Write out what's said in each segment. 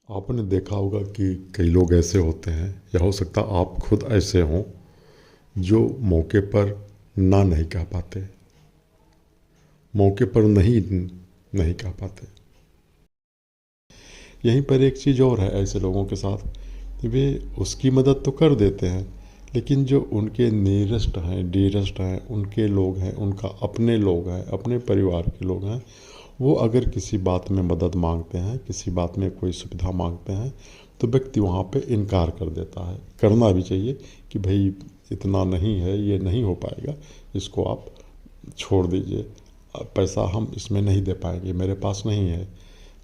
आपने देखा होगा कि कई लोग ऐसे होते हैं, या हो सकता आप खुद ऐसे हों, जो मौके पर ना नहीं कह पाते, मौके पर नहीं नहीं कह पाते। यहीं पर एक चीज़ और है ऐसे लोगों के साथ कि वे उसकी मदद तो कर देते हैं, लेकिन जो उनके नियरेस्ट हैं, डियरेस्ट हैं, उनके लोग हैं, उनका अपने लोग हैं, अपने परिवार के लोग हैं, वो अगर किसी बात में मदद मांगते हैं, किसी बात में कोई सुविधा मांगते हैं, तो व्यक्ति वहाँ पे इनकार कर देता है। करना भी चाहिए कि भाई इतना नहीं है, ये नहीं हो पाएगा, इसको आप छोड़ दीजिए, पैसा हम इसमें नहीं दे पाएंगे, मेरे पास नहीं है।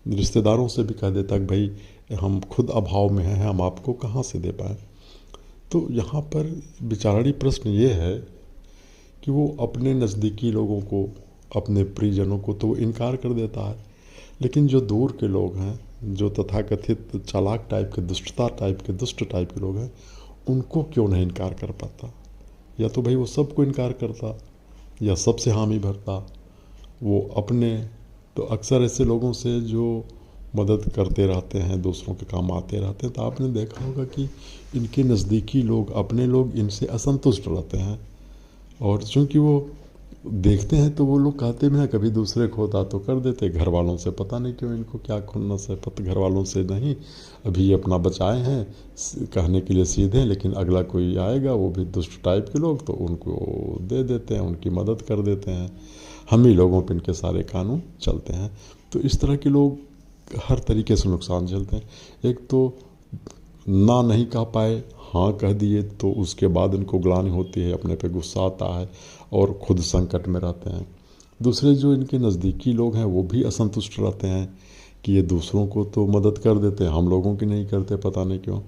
रिश्तेदारों से भी कह देता कि भाई हम खुद अभाव में हैं, हम आपको कहाँ से दे पाएँ। तो यहाँ पर विचारणीय प्रश्न ये है कि वो अपने नज़दीकी लोगों को, अपने प्रियजनों को तो वो इनकार कर देता है, लेकिन जो दूर के लोग हैं, जो तथाकथित चालाक टाइप के, दुष्टता टाइप के, दुष्ट टाइप के लोग हैं, उनको क्यों नहीं इनकार कर पाता। या तो भाई वो सबको इनकार करता, या सबसे हामी भरता। वो अपने, तो अक्सर ऐसे लोगों से जो मदद करते रहते हैं, दूसरों के काम आते रहते हैं, तो आपने देखा होगा कि इनके नज़दीकी लोग, अपने लोग इनसे असंतुष्ट रहते हैं। और चूँकि वो देखते हैं तो वो लोग कहते भी ना, कभी दूसरे को होता तो कर देते, घर वालों से पता नहीं क्यों इनको क्या खुन्नस है, पता घर वालों से नहीं। अभी ये अपना बचाए हैं, कहने के लिए सीधे, लेकिन अगला कोई आएगा वो भी दुष्ट टाइप के लोग, तो उनको दे देते हैं, उनकी मदद कर देते हैं। हम ही लोगों पर इनके सारे कानून चलते हैं। तो इस तरह के लोग हर तरीके से नुकसान झेलते हैं। एक तो ना नहीं कह पाए, हाँ कह दिए, तो उसके बाद इनको ग्लानि होती है, अपने पे गुस्सा आता है और खुद संकट में रहते हैं। दूसरे जो इनके नज़दीकी लोग हैं वो भी असंतुष्ट रहते हैं कि ये दूसरों को तो मदद कर देते हैं, हम लोगों की नहीं करते, पता नहीं क्यों।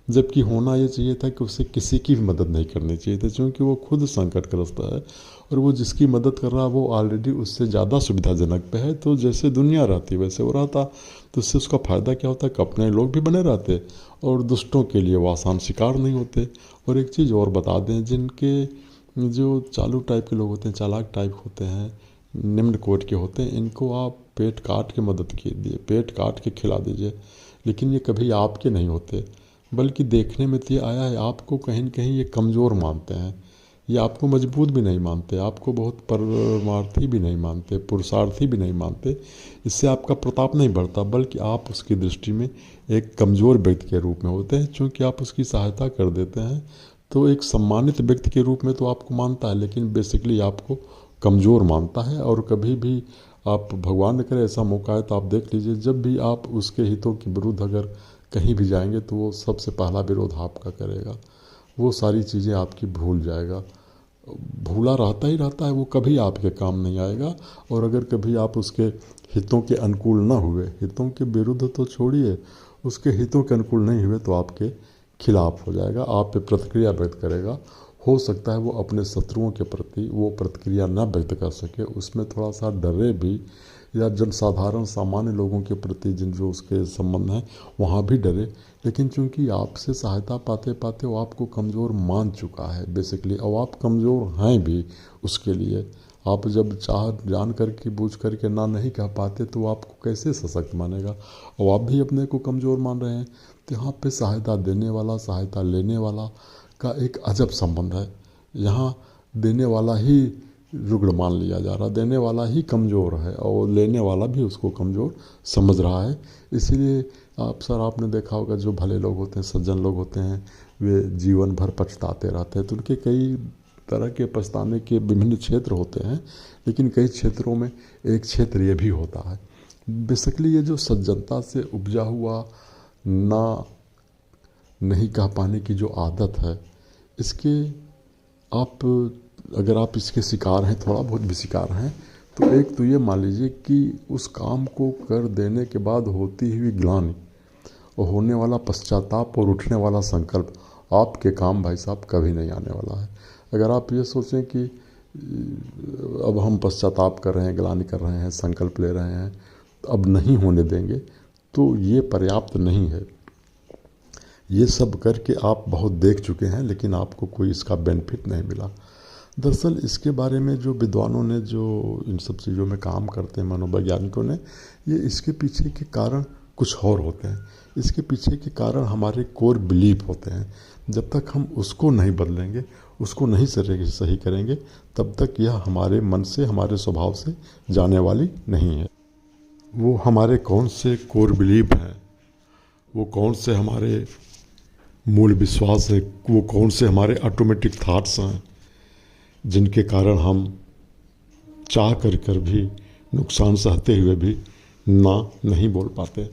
जबकि होना ये चाहिए था कि उसे किसी की भी मदद नहीं करनी चाहिए थी, क्योंकि वो खुद संकटग्रस्त है और वो जिसकी मदद कर रहा है वो ऑलरेडी उससे ज़्यादा सुविधाजनक पे है। तो जैसे दुनिया रहती वैसे वो रहता, तो उससे उसका फ़ायदा क्या होता है कि अपने लोग भी बने रहते और दुष्टों के लिए वो आसान शिकार नहीं होते। और एक चीज़ और बता दें, जिनके जो चालू टाइप के लोग होते हैं, चालाक टाइप होते हैं, निम्न कोट के होते हैं, इनको आप पेट काट के मदद कीजिए, पेट काट के खिला दीजिए, लेकिन ये कभी आपके नहीं होते। बल्कि देखने में तो ये आया है, आपको कहीं न कहीं ये कमज़ोर मानते हैं, ये आपको मजबूत भी नहीं मानते, आपको बहुत परमार्थी भी नहीं मानते, पुरुषार्थी भी नहीं मानते। इससे आपका प्रताप नहीं बढ़ता, बल्कि आप उसकी दृष्टि में एक कमज़ोर व्यक्ति के रूप में होते हैं। चूँकि आप उसकी सहायता कर देते हैं, तो एक सम्मानित व्यक्ति के रूप में तो आपको मानता है, लेकिन बेसिकली आपको कमज़ोर मानता है। और कभी भी आप, भगवान न करे ऐसा मौका है तो आप देख लीजिए, जब भी आप उसके हितों के विरुद्ध अगर कहीं भी जाएंगे तो वो सबसे पहला विरोध आपका करेगा, वो सारी चीज़ें आपकी भूल जाएगा, भूला रहता ही रहता है, वो कभी आपके काम नहीं आएगा। और अगर कभी आप उसके हितों के अनुकूल ना हुए, हितों के विरुद्ध तो छोड़िए, उसके हितों के अनुकूल नहीं हुए, तो आपके खिलाफ हो जाएगा, आप पे प्रतिक्रिया व्यक्त करेगा। हो सकता है वो अपने शत्रुओं के प्रति वो प्रतिक्रिया न व्यक्त कर सके, उसमें थोड़ा सा डरे भी, या जनसाधारण सामान्य लोगों के प्रति जिन जो उसके संबंध हैं वहाँ भी डरे। लेकिन चूंकि आपसे सहायता पाते पाते वो आपको कमज़ोर मान चुका है बेसिकली, और आप कमज़ोर हैं भी उसके लिए। आप जब चाह जान कर के बूझ कर के ना नहीं कह पाते तो वो आपको कैसे सशक्त मानेगा, और आप भी अपने को कमज़ोर मान रहे हैं। तो यहाँ पे सहायता देने वाला, सहायता लेने वाला का एक अजब संबंध है। यहाँ देने वाला ही रुग्ण मान लिया जा रहा, देने वाला ही कमज़ोर है और लेने वाला भी उसको कमज़ोर समझ रहा है। इसीलिए अक्सर आपने देखा होगा, जो भले लोग होते हैं, सज्जन लोग होते हैं, वे जीवन भर पछताते रहते हैं। तो उनके कई तरह के पछताने के विभिन्न क्षेत्र होते हैं, लेकिन कई क्षेत्रों में एक क्षेत्र ये भी होता है। बेसिकली ये जो सज्जनता से उपजा हुआ ना नहीं कह पाने की जो आदत है, इसके आप, अगर आप इसके शिकार हैं, थोड़ा बहुत भी शिकार हैं, तो एक तो ये मान लीजिए कि उस काम को कर देने के बाद होती हुई ग्लानि और होने वाला पश्चाताप और उठने वाला संकल्प आपके काम भाई साहब कभी नहीं आने वाला है। अगर आप ये सोचें कि अब हम पश्चाताप कर रहे हैं, ग्लानि कर रहे हैं, संकल्प ले रहे हैं, अब नहीं होने देंगे, तो ये पर्याप्त नहीं है। ये सब करके आप बहुत देख चुके हैं, लेकिन आपको कोई इसका बेनिफिट नहीं मिला। दरअसल इसके बारे में जो विद्वानों ने, जो इन सब चीज़ों में काम करते हैं, मनोवैज्ञानिकों ने, ये इसके पीछे के कारण कुछ और होते हैं। इसके पीछे के कारण हमारे कोर बिलीफ होते हैं। जब तक हम उसको नहीं बदलेंगे, उसको नहीं सही करेंगे, तब तक यह हमारे मन से, हमारे स्वभाव से जाने वाली नहीं है। वो हमारे कौन से कोर बिलीफ हैं, वो कौन से हमारे मूल विश्वास है, वो कौन से हमारे ऑटोमेटिक थाट्स हैं, जिनके कारण हम चाह कर भी, नुकसान सहते हुए भी ना नहीं बोल पाते।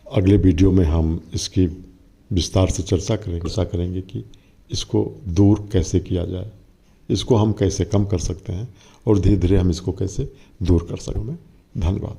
अगले वीडियो में हम इसकी विस्तार से चर्चा करेंगे कि इसको दूर कैसे किया जाए, इसको हम कैसे कम कर सकते हैं और धीरे धीरे हम इसको कैसे दूर कर सकते हैं। धन्यवाद।